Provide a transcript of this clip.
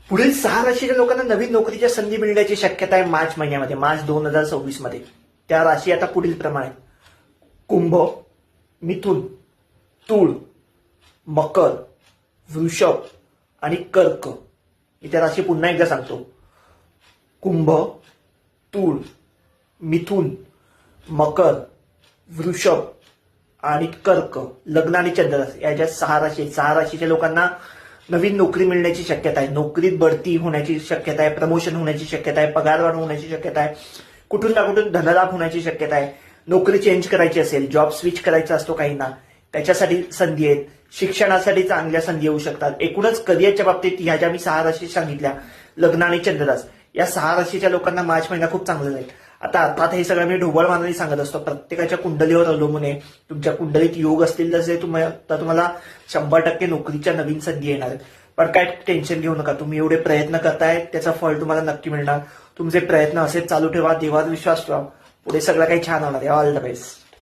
पुढील 6 राशीच्या लोकांना नवीन नोकरीच्या संधी मिळण्याची शक्यता आहे मार्च महिन्यामध्ये, मार्च 2026 मध्ये. त्या राशी आता पुढील प्रमाणे: कुंभ, मिथुन, तूळ, मकर, वृषभ आणि कर्क. मी त्या राशी पुन्हा एकदा सांगतो: कुंभ, तूळ, मिथुन, मकर, वृषभ आणि कर्क. लग्न आणि चंद्रराशी या ज्या 6 राशी आहेत, 6 राशीच्या लोकांना नवीन नोकरी मिळण्याची शक्यता आहे, नोकरीत बढती होण्याची शक्यता आहे, प्रमोशन होण्याची शक्यता आहे, पगारवाढ होण्याची शक्यता आहे, कुठून ना कुठून धनलाभ होण्याची शक्यता आहे. नोकरी चेंज करायची असेल, जॉब स्विच करायचा असतो काहींना, त्याच्यासाठी संधी आहेत. शिक्षणासाठी चांगल्या संधी येऊ शकतात. एकूणच करिअरच्या बाबतीत ह्या ज्या मी 6 राशी सांगितल्या, लग्न आणि चंद्ररास, या 6 राशीच्या लोकांना मार्च महिना खूप चांगला जाईल. आता अर्थात हे सगळं मी ढोबळ मानाने सांगत असतो, प्रत्येकाच्या कुंडलीवर अवलंबून आहे. तुमच्या कुंडलीत योग असतील तर तुम्हाला 100% नोकरीच्या नवीन संधी येणार आहेत. पण काय टेन्शन घेऊ नका, तुम्ही एवढे प्रयत्न करताय त्याचं फळ तुम्हाला नक्की मिळणार. तुमचे प्रयत्न असेच चालू ठेवा, देवावर विश्वास ठेवा, पुढे सगळं काही छान होणार आहे. All the best.